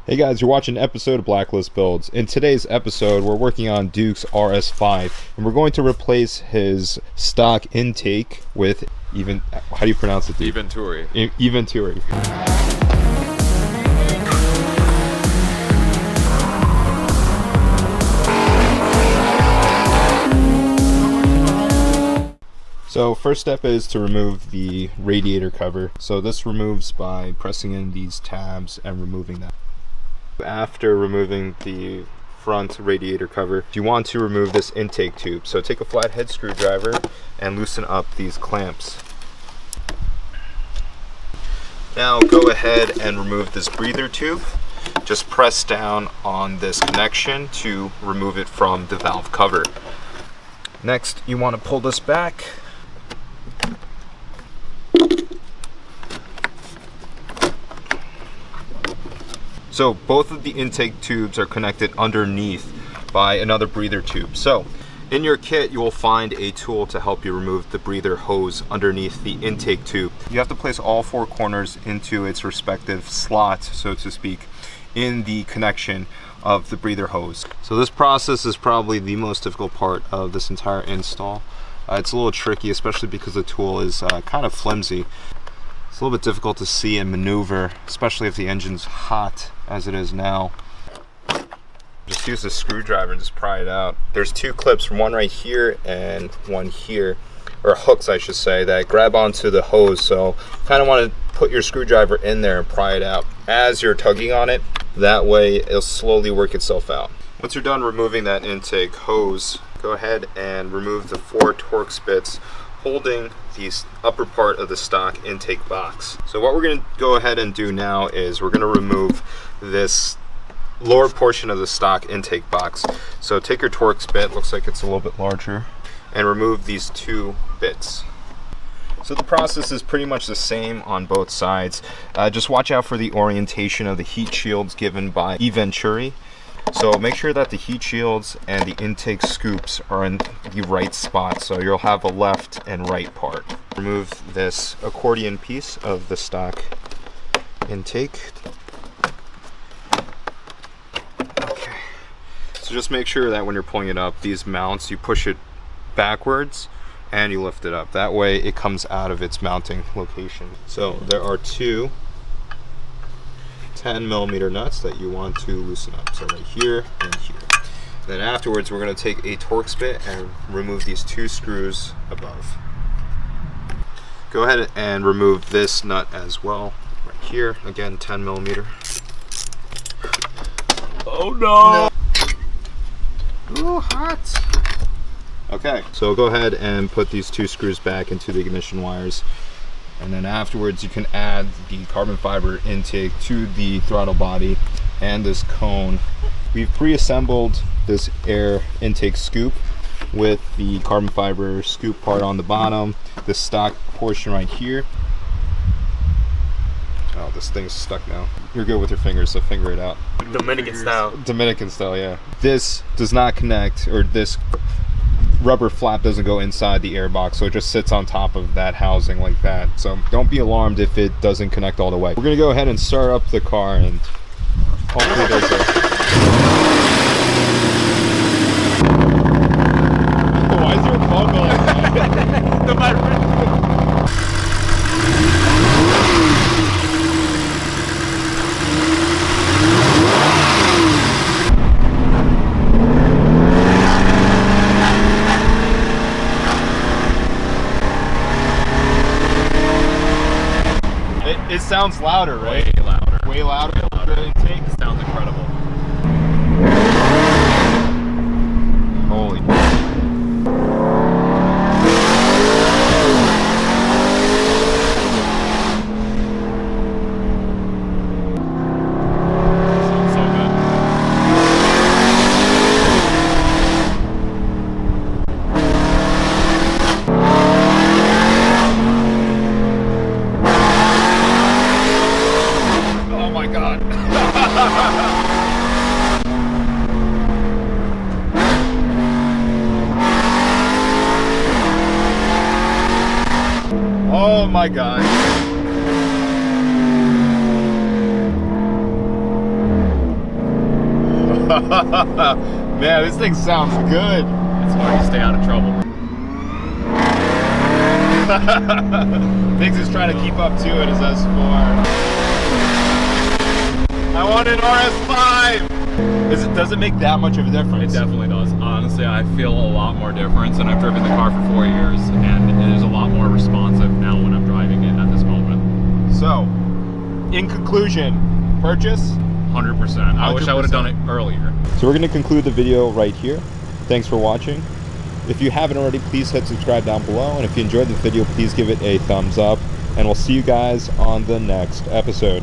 Hey guys, you're watching an episode of Blacklist Builds. In today's episode, we're working on Duke's RS5, and we're going to replace his stock intake with how do you pronounce it, Duke? EVENTURI. EVENTURI. So first step is to remove the radiator cover. So this removes by pressing in these tabs and removing that. After removing the front radiator cover, you want to remove this intake tube. So take a flathead screwdriver and loosen up these clamps. Now go ahead and remove this breather tube. Just press down on this connection to remove it from the valve cover. Next, you want to pull this back. So both of the intake tubes are connected underneath by another breather tube. So in your kit, you will find a tool to help you remove the breather hose underneath the intake tube. You have to place all four corners into its respective slot, so to speak, in the connection of the breather hose. So this process is probably the most difficult part of this entire install. It's a little tricky, especially because the tool is kind of flimsy. It's a little bit difficult to see and maneuver, especially if the engine's hot as it is now. Just use the screwdriver and just pry it out. There's two clips, one right here and one here, or hooks I should say, that grab onto the hose. So kind of want to put your screwdriver in there and pry it out as you're tugging on it. That way it'll slowly work itself out. Once you're done removing that intake hose, go ahead and remove the 4 Torx bits holding the upper part of the stock intake box. So what we're going to go ahead and do now is we're going to remove this lower portion of the stock intake box. So take your Torx bit, looks like it's a little bit larger, and remove these 2 bits. So the process is pretty much the same on both sides. Just watch out for the orientation of the heat shields given by EVENTURI. So make sure that the heat shields and the intake scoops are in the right spot, so you'll have a left and right part. Remove this accordion piece of the stock intake. Okay. So just make sure that when you're pulling it up, these mounts, you push it backwards and you lift it up. That way it comes out of its mounting location. So there are 2 10mm nuts that you want to loosen up. So right here and here. Then afterwards, we're going to take a Torx bit and remove these 2 screws above. Go ahead and remove this nut as well. Right here, again 10mm. Oh no! Ooh, hot! Okay, so go ahead and put these 2 screws back into the ignition wires. And then afterwards you can add the carbon fiber intake to the throttle body and this cone. We've pre-assembled this air intake scoop with the carbon fiber scoop part on the bottom, the stock portion right here. Oh, this thing's stuck now. You're good with your fingers, so finger it out. Dominican style. Dominican style, yeah. This does not connect, or this rubber flap doesn't go inside the airbox, so it just sits on top of that housing like that. So don't be alarmed if it doesn't connect all the way. We're gonna go ahead and start up the car, and hopefully there's why is there a bug like that? No matter. It sounds louder, right? Way louder. Way louder. Way louder. The intake Sounds incredible. Holy. Sounds so good. Oh my god. Oh my god. Man, this thing sounds good. It's hard to stay out of trouble. Biggs is trying to keep up to it as S4. I want an RS5! Does it make that much of a difference? It definitely does. Honestly, I feel a lot more difference, and I've driven the car for 4 years, and it is a lot more responsive now when I'm driving it at this moment. So, in conclusion, purchase? 100%. I wish I would have done it earlier. So we're going to conclude the video right here. Thanks for watching. If you haven't already, please hit subscribe down below, and if you enjoyed the video, please give it a thumbs up, and we'll see you guys on the next episode.